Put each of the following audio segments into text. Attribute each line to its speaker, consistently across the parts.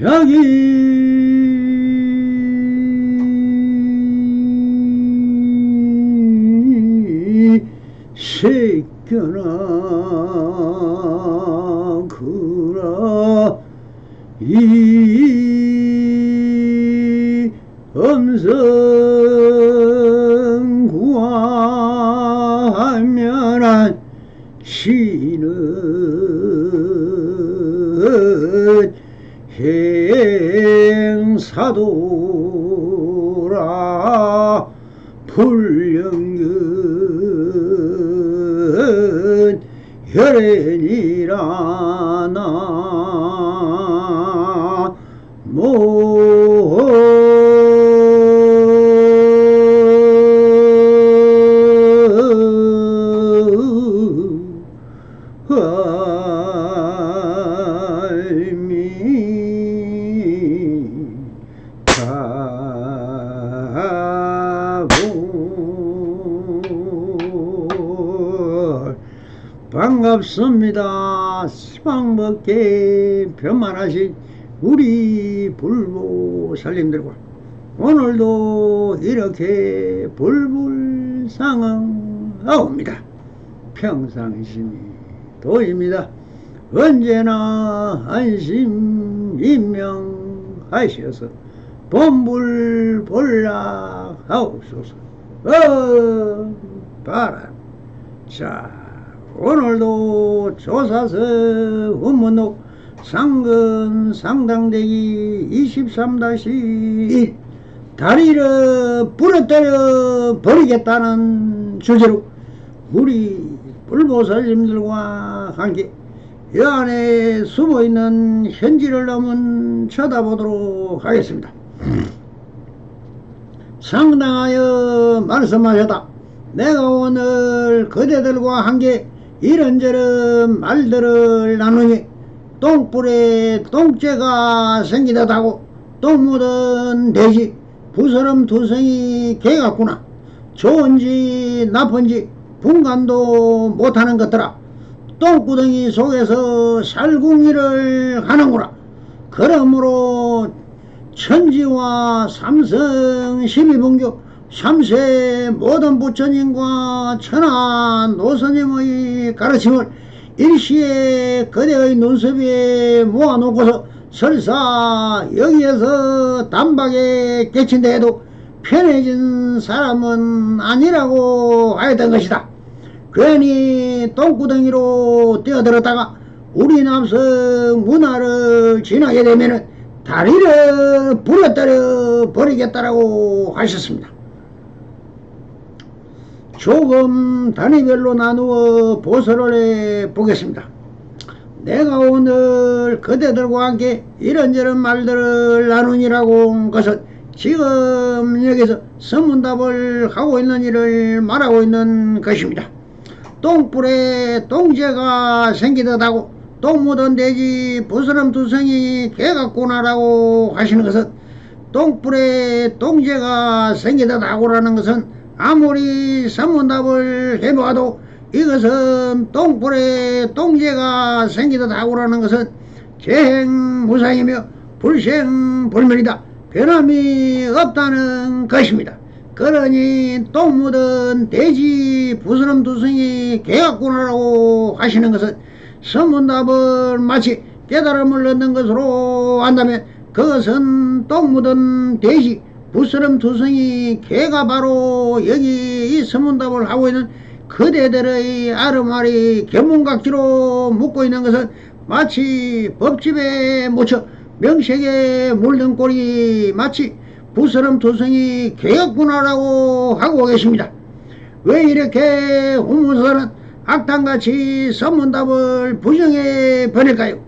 Speaker 1: 여기 새겨나 그라 이 엄성구하면한 시는 행사도라 불령은 혈연이라 반갑습니다. 시방먹게 변만하신 우리 불보살님들과 오늘도 이렇게 불불상응하옵니다. 평상심이 도입니다. 언제나 안심인명하셔서 본불본락하옵소서. 바람. 자, 오늘도 조사서 원문록 상근 상당대기 23-1 다리를 부러뜨려 버리겠다는 주제로 우리 불보살님들과 함께 이 안에 숨어있는 현지를 한번 쳐다보도록 하겠습니다. 상당하여 말씀하셨다. 내가 오늘 그대들과 함께 이런저런 말들을 나누니 똥불에 똥째가 생기다다고 똥 묻은 돼지 부스럼 두성이 개 같구나. 좋은지 나쁜지 분간도 못하는 것들아. 똥구덩이 속에서 살궁이를 하는구나. 그러므로 천지와 삼성 12분교 3세 모든 부처님과 천하 노스님의 가르침을 일시에 그대의 눈썹에 모아놓고서 설사 여기에서 단박에 깨친다 해도 편해진 사람은 아니라고 하였던 것이다. 괜히 똥구덩이로 뛰어들었다가 우리 남성 문화를 지나게 되면은 다리를 부러뜨려 버리겠다라고 하셨습니다. 조금 단위별로 나누어 보설을 해 보겠습니다. 내가 오늘 그대들과 함께 이런저런 말들을 나누니라고 한 것은 지금 여기서 선문답을 하고 있는 일을 말하고 있는 것입니다. 똥불에 똥재가 생기듯하고 똥 묻은 돼지 부스럼 두성이 개 같구나라고 하시는 것은 똥불에 똥재가 생기듯하고라는 것은 아무리 선문답을 해봐도 이것은 똥불에 똥재가 생기듯하고라는 것은 재행무상이며 불생불멸이다. 변함이 없다는 것입니다. 그러니 똥 묻은 돼지 부스럼 두성이 개 같구나라고 하시는 것은 선문답을 마치 깨달음을 얻는 것으로 한다면 그것은 똥 묻은 돼지 부스럼 두성이 개가 바로 여기 이 선문답을 하고 있는 그대들의 아르마리 견문각지로 묻고 있는 것은 마치 법집에 묻혀 명색에 물든 꼴이 마치 부스럼 두성이 개였구나라고 하고 계십니다. 왜 이렇게 후문서는 악당같이 선문답을 부정해 버릴까요?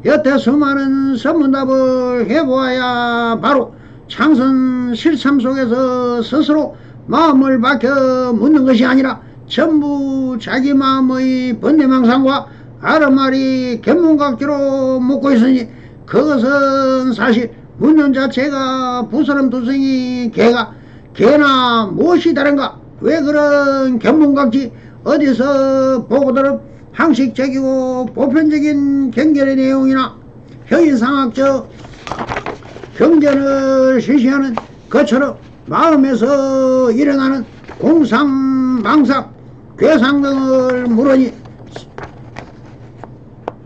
Speaker 1: 여태 수많은 선문답을 해보아야 바로 창선 실참 속에서 스스로 마음을 박혀 묻는 것이 아니라 전부 자기 마음의 번뇌망상과 아르마리 견문각지로 묻고 있으니 그것은 사실 묻는 자체가 부스럼 두성이 개나 무엇이 다른가? 왜 그런 견문각지 어디서 보고들은 항식적이고 보편적인 경결의 내용이나 현상학적 경전을 실시하는 것처럼 마음에서 일어나는 공상, 망상, 괴상 등을 물으니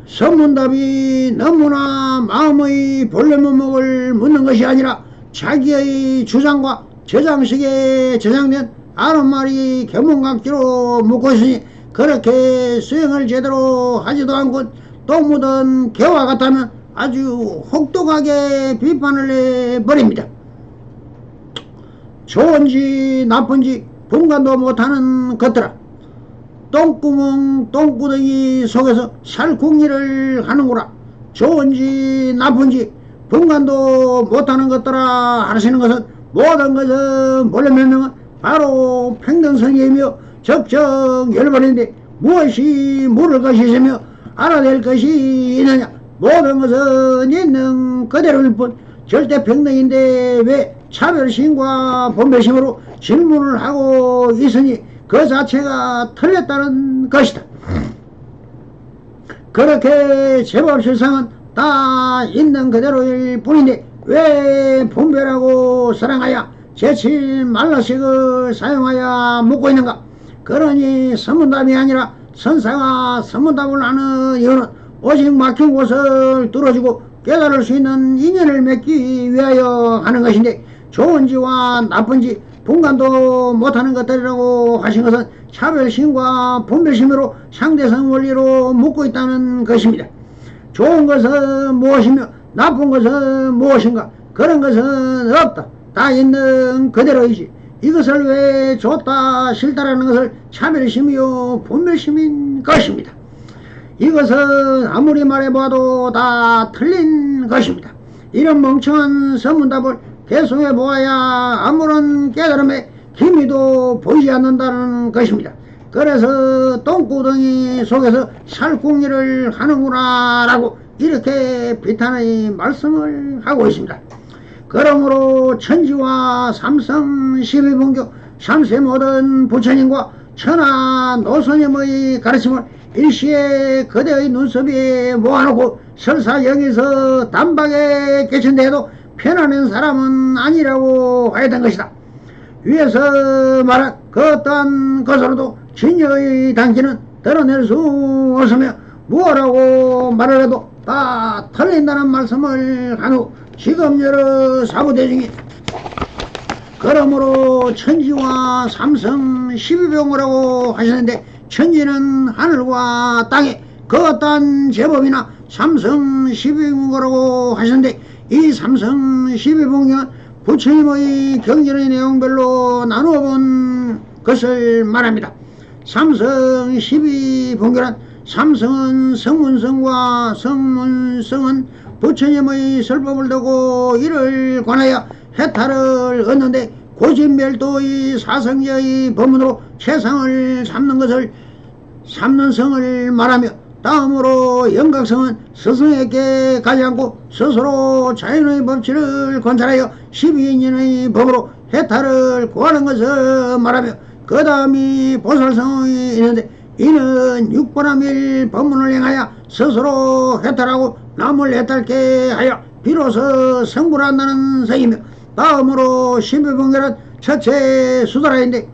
Speaker 1: 선문답이 너무나 마음의 본래면목을 묻는 것이 아니라 자기의 주장과 저장식에 저장된 아는 말이 견문각지로 묻고 있으니 그렇게 수행을 제대로 하지도 않고 똥 묻은 개와 같다면 아주 혹독하게 비판을 해버립니다. 좋은지 나쁜지 분간도 못하는 것들아, 똥구멍 똥구덩이 속에서 살궁리를 하는구나. 좋은지 나쁜지 분간도 못하는 것들아 하시는 것은 모든 것은 본래 명령은 바로 평등성이며 적정 열반인데 무엇이 물을 것이 있으며 알아낼 것이 있느냐. 모든 것은 있는 그대로일 뿐 절대 평등인데 왜 차별심과 분별심으로 질문을 하고 있으니 그 자체가 틀렸다는 것이다. 그렇게 제법 실상은 다 있는 그대로일 뿐인데 왜 분별하고 사랑하여 제칠 말라식을 사용하여 묻고 있는가. 그러니 선문답이 아니라 선사가 선문답을 하는 이유는 오직 막힌 곳을 뚫어주고 깨달을 수 있는 인연을 맺기 위하여 하는 것인데 좋은지와 나쁜지 분간도 못하는 것들이라고 하신 것은 차별심과 분별심으로 상대성 원리로 묻고 있다는 것입니다. 좋은 것은 무엇이며 나쁜 것은 무엇인가. 그런 것은 없다. 다 있는 그대로이지. 이것을 왜 좋다 싫다라는 것을 차별심이요 분별심인 것입니다. 이것은 아무리 말해봐도 다 틀린 것입니다. 이런 멍청한 선문답을 계속해 보아야 아무런 깨달음에 기미도 보이지 않는다는 것입니다. 그래서 똥구덩이 속에서 살궁리를 하는구나 라고 이렇게 비탄의 말씀을 하고 있습니다. 그러므로 천지와 삼성 12분교 삼세 모든 부처님과 천하 노선님의 가르침을 일시에 그대의 눈썹에 모아놓고 설사 여기서 단박에 깨친데도 편안한 사람은 아니라고 하였던 것이다. 위에서 말한 그 어떤 것으로도 진여의 단기는 드러낼 수 없으며 무엇라고 말을 해도 다 틀린다는 말씀을 한 후 지금 여러 사부대중이 그러므로 천지와 삼성 12병이라고 하시는데 천지는 하늘과 땅에 그 어떤 제법이나 삼성 12병이라고 하시는데 이 삼성 12병은 부처님의 경전의 내용별로 나누어 본 것을 말합니다. 삼성 12분교란 삼성은 성문성과 성문성은 부처님의 설법을 두고 이를 관하여 해탈을 얻는데 고진별도의 사성제의 법문으로 세상을 삼는 것을 삼는 성을 말하며 다음으로 영각성은 스승에게 가지 않고 스스로 자연의 법칙을 관찰하여 12인연의 법으로 해탈을 구하는 것을 말하며 그 다음이 보살성이 있는데 이는 6번함일 법문을 행하여 스스로 해탈하고 남을 해탈케 하여 비로소 성불을 한다는 성이며 다음으로 12분결은 첫째 수다라인데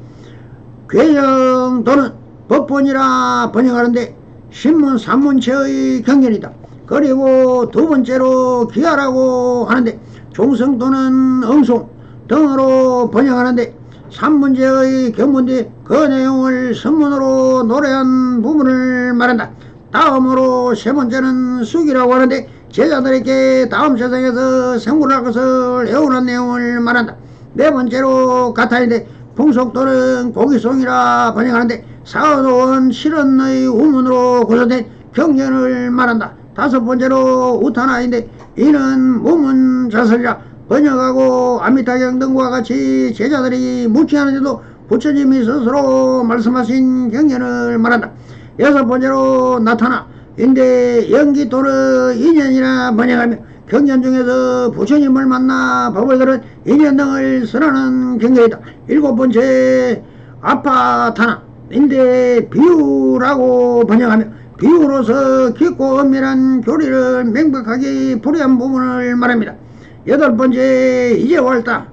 Speaker 1: 괴정도는 법본이라 번역하는데 신문 산문체의 경전이다. 그리고 두 번째로 기하라고 하는데 종성도는 응송 등으로 번역하는데 3문제의 경문뒤 그 내용을 선문으로 노래한 부분을 말한다. 다음으로 세 번째는 수기라고 하는데 제자들에게 다음 세상에서 생물할 것을 애원한 내용을 말한다. 네 번째로 가타인데 풍속도는 고기송이라 번역하는데 사어도원 실언의 우문으로 구성된 경전을 말한다. 다섯 번째로 우타나인데 이는 무문자설이라 번역하고 아미타경 등과 같이 제자들이 묻지않은데도 부처님이 스스로 말씀하신 경전을 말한다. 여섯 번째로 나타나인데 연기 또는 인연이라 번역하며 경전 중에서 부처님을 만나 법을 들은 인연 등을 선하는 경전이다. 일곱 번째 아파타나인데 비유라고 번역하며 비유로서 깊고 엄밀한 교리를 명백하게 풀이한 부분을 말합니다. 8번째 이제 왔다는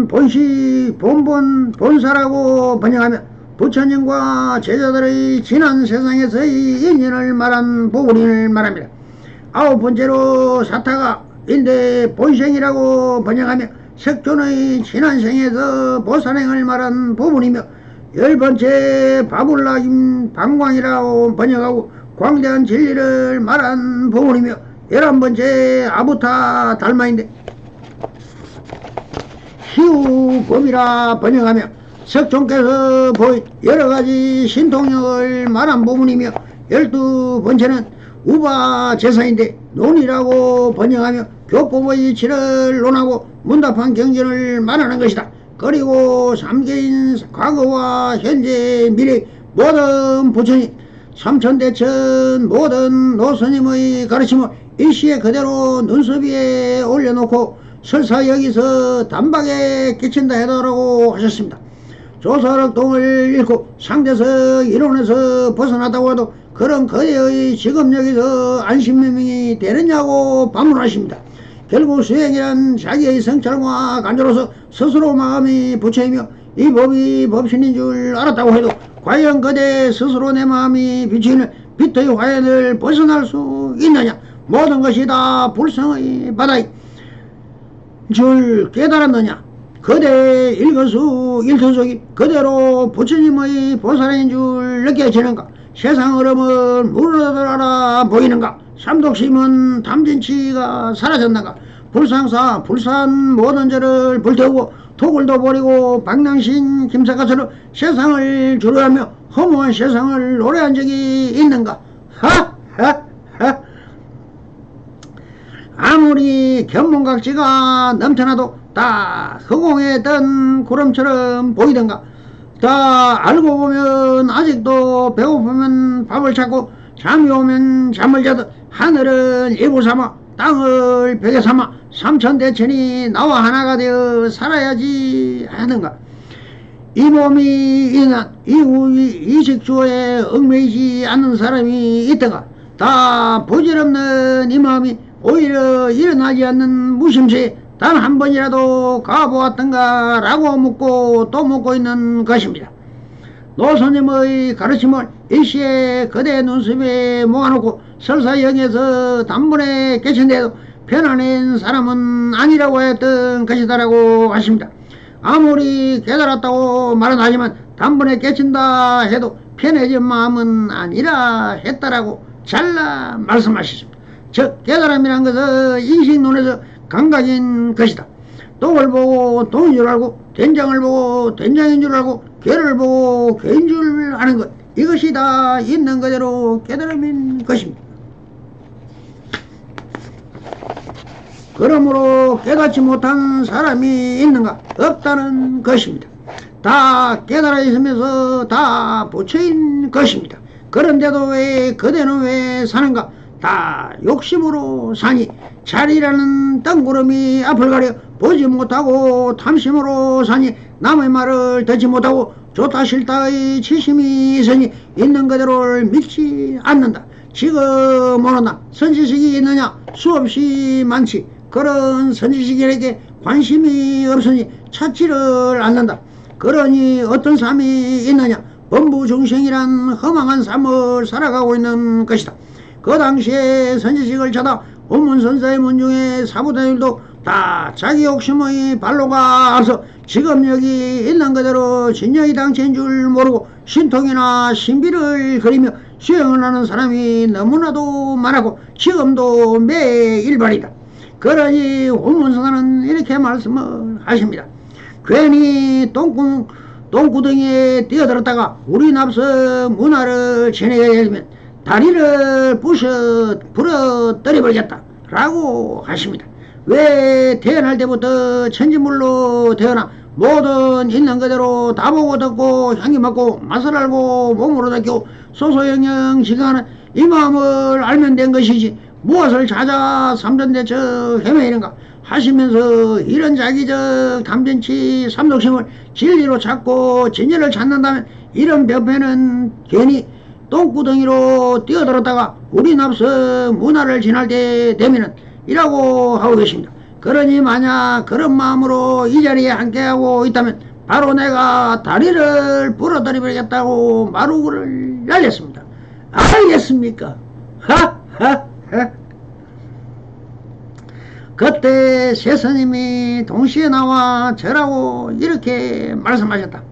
Speaker 1: 본시 본사라고 번역하며 부처님과 제자들의 지난 세상에서의 인연을 말한 부분을 말합니다. 9번째로 사타가인데 본생이라고 번역하며 색존의 지난 생에서 보살행을 말한 부분이며 10번째 바불라김 방광이라고 번역하고 광대한 진리를 말한 부분이며 11번째 아부타 달마인데 희우법이라 번역하며 석존께서 보인 여러가지 신통력을 말한 부분이며 12번째는 우바제사인데 논이라고 번역하며 교법의 이치를 논하고 문답한 경전을 말하는 것이다. 그리고 3개인 과거와 현재 미래 모든 부처님 삼천대천 모든 노스님의 가르침을 일시에 그대로 눈썹 위에 올려놓고 설사 여기서 단박에 끼친다 해도라고 하셨습니다. 조사력동을 잃고 상대적 이론에서 벗어나다고 해도 그런 그대의 직업력에서 안심명이 되느냐고 반문하십니다. 결국 수행이란 자기의 성찰과 간절로서 스스로 마음이 부처이며 이 법이 법신인 줄 알았다고 해도 과연 그대 스스로 내 마음이 비치는 빛의 화연을 벗어날 수 있느냐. 모든 것이 다 불성의 바다인 줄 깨달았느냐. 그대 일거수일투족이 그대로 부처님의 보살인 줄 느껴지는가. 세상 흐름은 물러들어라 보이는가. 삼독심은 탐진치가 사라졌는가. 불상사 불산 모든 죄를 불태우고 토굴도 버리고 방랑신 김사가처럼 세상을 주루하며 허무한 세상을 노래한 적이 있는가. 하하하. 아무리 견문각지가 넘쳐나도 다 허공에 뜬 구름처럼 보이던가. 다 알고 보면 아직도 배고프면 밥을 찾고 잠이 오면 잠을 자듯 하늘은 일부 삼아 땅을 벽에 삼아 삼천대천이 나와 하나가 되어 살아야지 하는가. 이 몸이 인한 이식주어에 얽매이지 않는 사람이 있던가. 다 부질없는 이 마음이 오히려 일어나지 않는 무심시에 단 한 번이라도 가보았던가 라고 묻고 또 묻고 있는 것입니다. 노스님의 가르침을 일시에 그대 눈썹에 모아놓고 설사영에서 단번에 깨친데도 편안한 사람은 아니라고 했던 것이다라고 하십니다. 아무리 깨달았다고 말은 하지만 단번에 깨친다 해도 편해진 마음은 아니라 했다라고 잘라 말씀하셨습니다. 즉 깨달음이란 것은 인식 눈에서 감각인 것이다. 똥을 보고 똥인 줄 알고 된장을 보고 된장인 줄 알고 개를 보고 개인 줄 아는 것, 이것이 다 있는 그대로 깨달음인 것입니다. 그러므로 깨닫지 못한 사람이 있는가? 없다는 것입니다. 다 깨달아 있으면서 다 부처인 것입니다. 그런데도 왜 그대는 왜 사는가? 다 욕심으로 사니 자리라는 덩구름이 앞을 가려 보지 못하고 탐심으로 사니 남의 말을 듣지 못하고 좋다 싫다의 치심이 있으니 있는 그대로를 믿지 않는다. 지금 모르나 선지식이 있느냐? 수없이 많지. 그런 선지식에게 관심이 없으니 찾지를 않는다. 그러니 어떤 삶이 있느냐? 범부중생이란 허망한 삶을 살아가고 있는 것이다. 그 당시에 선지식을 찾아 원문선사의 문중에 사부대들도 다 자기 욕심의 발로가 앞서 직업력이 있는 그대로 진여의 당체인 줄 모르고 신통이나 신비를 그리며 수행을 하는 사람이 너무나도 많았고 지금도 매일발이다. 그러니 원문선사는 이렇게 말씀을 하십니다. 괜히 똥구덩이에 뛰어들었다가 우리 납서 문화를 지내게 되면 다리를 부러뜨려버리겠다 라고 하십니다. 왜 태어날 때부터 천지물로 태어나 모든 있는 그대로 다 보고 듣고 향기 맡고 맛을 알고 몸으로 느끼고 소소영영 지가하는 이 마음을 알면 된 것이지 무엇을 찾아 삼천대처 헤매이는가 하시면서 이런 자기적 탐진치 삼독심을 진리로 찾고 진리를 찾는다면 이런 벽에는 괜히 똥구덩이로 뛰어들었다가 우리 납서 문화를 지날 때 되면은 이라고 하고 계십니다. 그러니 만약 그런 마음으로 이 자리에 함께하고 있다면 바로 내가 다리를 부러뜨려버리겠다고 마루를 날렸습니다. 알겠습니까? 하하하. 그때 세 스님이 동시에 나와 저라고 이렇게 말씀하셨다.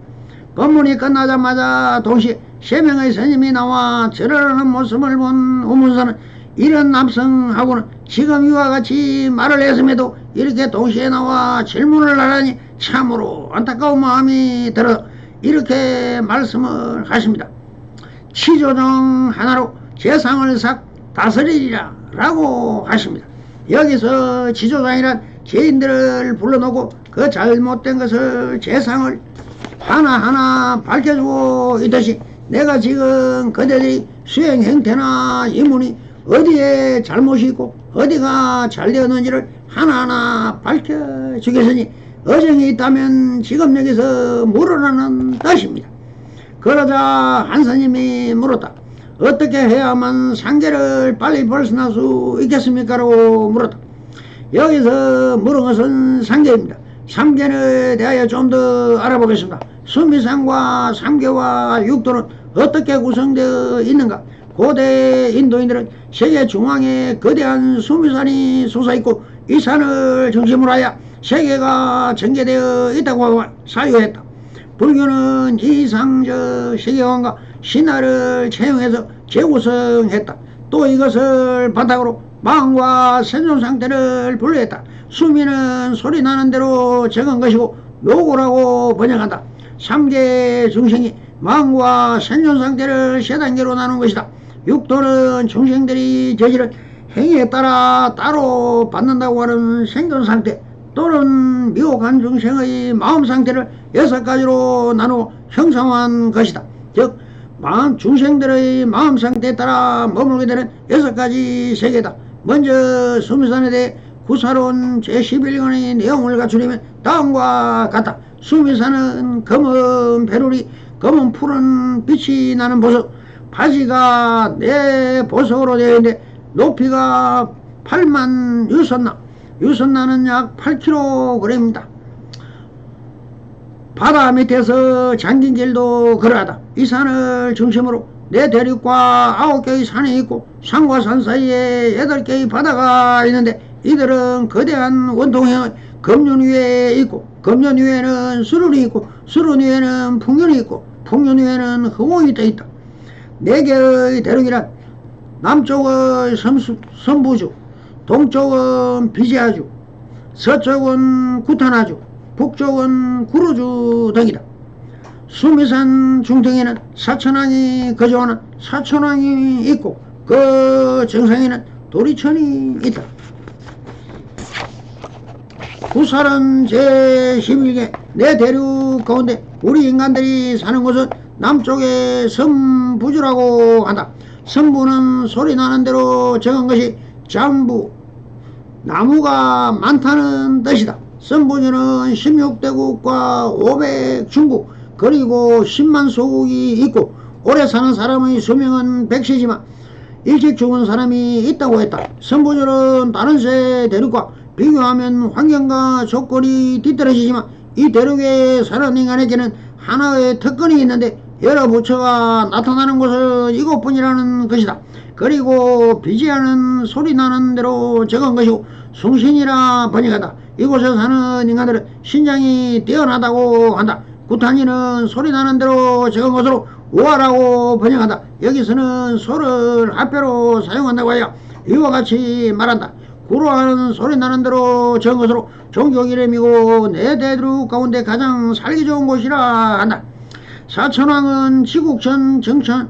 Speaker 1: 법문이 끝나자마자 동시에 세 명의 스님이 나와 절을 하는 모습을 본 우문선은 이런 남성하고는 지금 이와 같이 말을 했음에도 이렇게 동시에 나와 질문을 하라니 참으로 안타까운 마음이 들어 이렇게 말씀을 하십니다. 치조정 하나로 재상을 싹 다스리리라 라고 하십니다. 여기서 지조장이란 죄인들을 불러놓고 그 잘못된 것을 재상을 하나하나 밝혀주고 있듯이 내가 지금 그대들이 수행 행태나 이문이 어디에 잘못이 있고 어디가 잘되었는지를 하나하나 밝혀주겠으니 어정이 있다면 지금 여기서 물으라는 뜻입니다. 그러자 한 스님이 물었다. 어떻게 해야만 상계를 빨리 벗어날 수 있겠습니까? 라고 물었다. 여기서 물은 것은 상계입니다. 상계에 대하여 좀 더 알아보겠습니다. 수미산과 상계와 육도는 어떻게 구성되어 있는가? 고대 인도인들은 세계 중앙에 거대한 수미산이 솟아있고 이 산을 중심으로 하여 세계가 전개되어 있다고 사유했다. 불교는 이상적 세계관과 신화를 채용해서 재구성했다. 또 이것을 바탕으로 마음과 생존 상태를 분류했다. 수미는 소리 나는 대로 적은 것이고 요고라고 번역한다. 3계 중생이 마음과 생존 상태를 세 단계로 나눈 것이다. 육도는 중생들이 저지른 행위에 따라 따로 받는다고 하는 생존 상태 또는 미혹한 중생의 마음 상태를 6가지로 나누어 형성한 것이다. 즉 중생들의 마음 상태에 따라 머물게 되는 6가지 세계다. 먼저 수미산에 대해 구사론 제11권의 내용을 갖추려면 다음과 같다. 수미산은 검은 배룰이 검은 푸른 빛이 나는 보석, 바지가 네 보석으로 되어 있는데 높이가 8만 유선나, 유선나는 약 8kg입니다. 바다 밑에서 잠긴 길도 그러하다. 이 산을 중심으로 네 대륙과 9개의 산이 있고 산과 산 사이에 8개의 바다가 있는데 이들은 거대한 원통형의 금륜 위에 있고 금륜 위에는 수륜이 있고 수륜 위에는 풍륜이 있고 풍륜 위에는 흥원이 떠 있다. 4개의 대륙이란 남쪽은 선부주, 동쪽은 비제아주, 서쪽은 구타나주, 북쪽은 구루주 등이다. 수미산 중턱에는 사천왕이 거주하는 사천왕이 있고 그 정상에는 도리천이 있다. 구사론 제11개 네 대륙 가운데 우리 인간들이 사는 곳은 남쪽의 선부주라고 한다. 선부는 소리 나는 대로 적은 것이 장부, 나무가 많다는 뜻이다. 선부주는 16대국과 500중국 그리고 10만 소국이 있고 오래 사는 사람의 수명은 100세지만 일찍 죽은 사람이 있다고 했다. 선부주는 다른 세 대륙과 비교하면 환경과 조건이 뒤떨어지지만 이 대륙에 사는 인간에게는 하나의 특권이 있는데 여러 부처가 나타나는 곳은 이곳뿐이라는 것이다. 그리고 비지하는 소리 나는 대로 적은 것이고 숭신이라 번역한다. 이곳에 사는 인간들은 신장이 뛰어나다고 한다. 구탄이는 소리 나는 대로 적은 것으로 우아라고 번역한다. 여기서는 소를 합배로 사용한다고 하여 이와 같이 말한다. 구로하는 소리 나는 대로 적은 것으로 종교 이름이고 네 대륙 가운데 가장 살기 좋은 곳이라 한다. 사천왕은 지국천, 정천,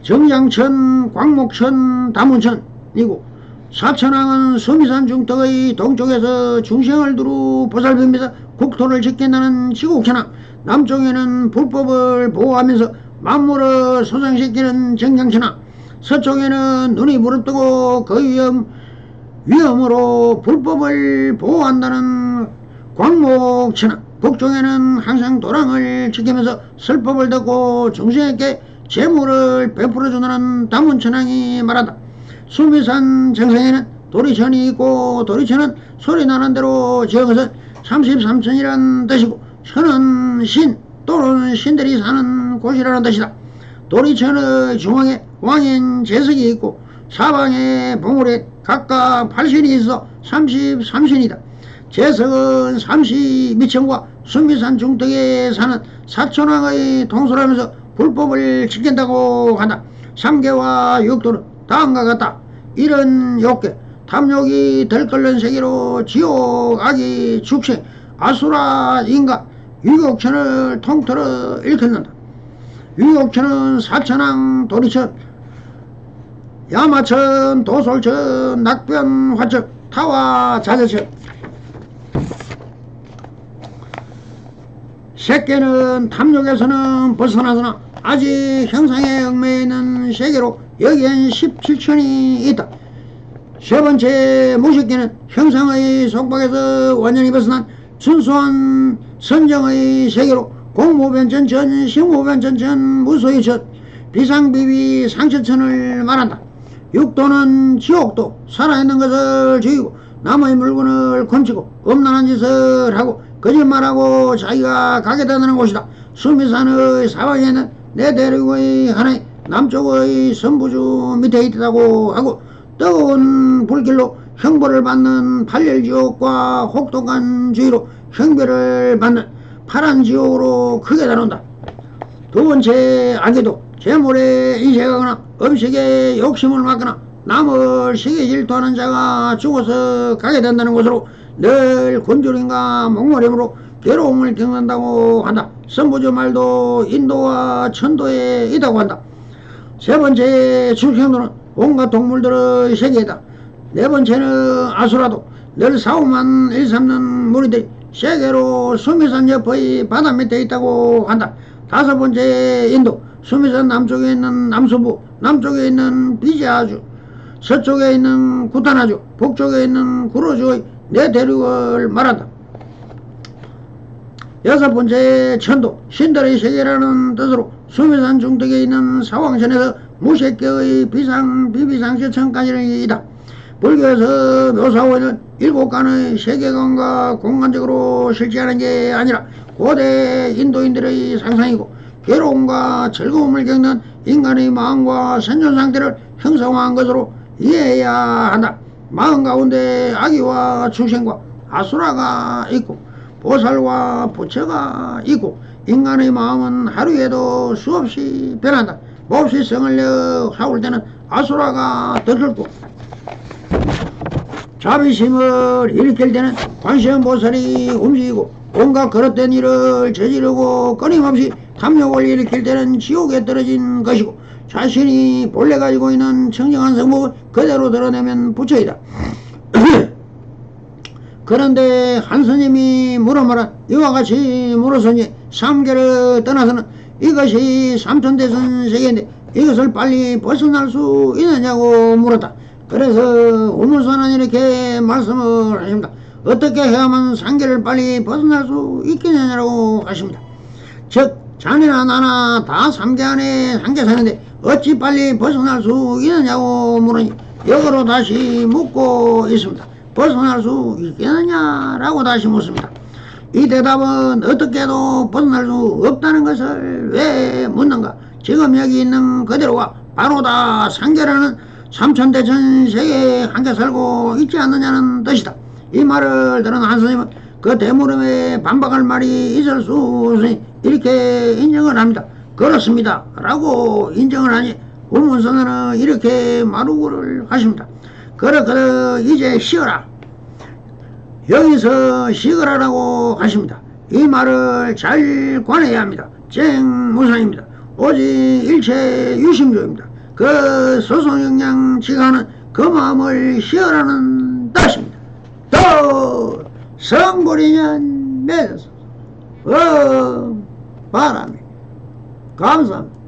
Speaker 1: 정장천, 광목천, 다문천이고 사천왕은 수미산 중턱의 동쪽에서 중생을 두루 보살피면서 국토를 지킨다는 지국천왕, 남쪽에는 불법을 보호하면서 만물을 소생시키는 정장천왕, 서쪽에는 눈이 부릅뜨고 그 위험으로 불법을 보호한다는 광목천왕, 북쪽에는 항상 도랑을 지키면서 설법을 듣고 중생에게 재물을 베풀어주는 다문천왕이 말한다. 수미산 정상에는 도리천이 있고 도리천은 소리 나는 대로 지은 것은 33천이라는 뜻이고 천은 신 또는 신들이 사는 곳이라는 뜻이다. 도리천의 중앙에 왕인 재석이 있고 사방에 봉우리에 각각 8신이 있어 33신이다. 재석은 32천과 순미산 중턱에 사는 사천왕의 동서라면서 불법을 지킨다고 한다. 3계와 6도는 다음과 같다. 이런 욕계 탐욕이 들끓는 세계로 지옥 악이 축생 아수라 인간 유욕천을 통틀어 일컫는다. 유욕천은 사천왕 도리천 야마천 도솔천 낙변 화천 타와 자재천. 새끼는 탐욕에서는 벗어나서나 아직 형상에 얽매여 있는 세계로 여기엔 17천이 있다. 세 번째 무식기는 형상의 속박에서 완전히 벗어난 순수한 선정의 세계로 공무변천천 식무변천천 무소유천 비상비비 상처천을 말한다. 육도는 지옥도 살아있는 것을 죽이고 남의 물건을 훔치고 음란한 짓을 하고 거짓말하고 자기가 가게 되는 곳이다. 수미산의 사방에 있는 내 대륙의 하나의 남쪽의 선부주 밑에 있다고 하고 뜨거운 불길로 형벌을 받는 팔열지옥과 혹독한 주의로 형별을 받는 파란 지옥으로 크게 다룬다. 두 번째 악에도 재물에 인색하거나 음식에 욕심을 맡거나 남을 시기 질투하는 자가 죽어서 가게 된다는 곳으로 늘 곤조림과 목마름으로 괴로움을 겪는다고 한다. 선부주 말도 인도와 천도에 있다고 한다. 세 번째 축생도는 온갖 동물들의 세계이다. 네 번째는 아수라도 늘 사후만 일삼는 무리들이 세계로 수미산 옆의 바다 밑에 있다고 한다. 다섯 번째 인도 수미산 남쪽에 있는 남수부 남쪽에 있는 비자주 서쪽에 있는 구타나주 북쪽에 있는 구로주의 네 대륙을 말한다. 여섯 번째 천도 신들의 세계라는 뜻으로 수미산 중턱에 있는 사왕천에서 무색계의 비비상시천까지는 이다. 불교에서 묘사하고 있는 일곱 간의 세계관과 공간적으로 실제하는 게 아니라 고대 인도인들의 상상이고 괴로움과 즐거움을 겪는 인간의 마음과 생존 상태를 형성한 것으로 이해해야 한다. 마음 가운데 아기와 축생과 아수라가 있고 보살과 부처가 있고 인간의 마음은 하루에도 수없이 변한다. 몹시 성을 내어 사올 때는 아수라가 들끓고 자비심을 일으킬 때는 관세음보살이 움직이고 온갖 그릇된 일을 저지르고 끊임없이 탐욕을 일으킬 때는 지옥에 떨어진 것이고 자신이 본래 가지고 있는 청정한 성목을 그대로 드러내면 부처이다. 그런데 한 스님이 물어보라 이와 같이 물었으니 삼계를 떠나서는 이것이 삼천대선 세계인데 이것을 빨리 벗어날 수 있느냐고 물었다. 그래서 우물선은 이렇게 말씀을 하십니다. 어떻게 해야만 삼계를 빨리 벗어날 수 있겠느냐고 하십니다. 즉 자네나 나나 다 삼계 안에 삼계 사는데 어찌 빨리 벗어날 수 있느냐고 물으니 역으로 다시 묻고 있습니다. 벗어날 수 있겠느냐라고 다시 묻습니다. 이 대답은 어떻게 해도 벗어날 수 없다는 것을 왜 묻는가? 지금 여기 있는 그대로가 바로 다 삼계라는 삼천대천 세계에 함께 살고 있지 않느냐는 뜻이다. 이 말을 들은 한 스님은 그 대물음에 반박할 말이 있을 수 없으니 이렇게 인정을 합니다. 그렇습니다 라고 인정을 하니 우문선언은 이렇게 마루구를 하십니다. 그렇거든 이제 쉬어라. 여기서 쉬거라라고 하십니다. 이 말을 잘 관해야 합니다. 쟁무상입니다. 오직 일체 유심조입니다. 그 소송영양 지가는 그 마음을 쉬어라는 뜻입니다. 또 성불이년 맺어서 바람이 감사합니다.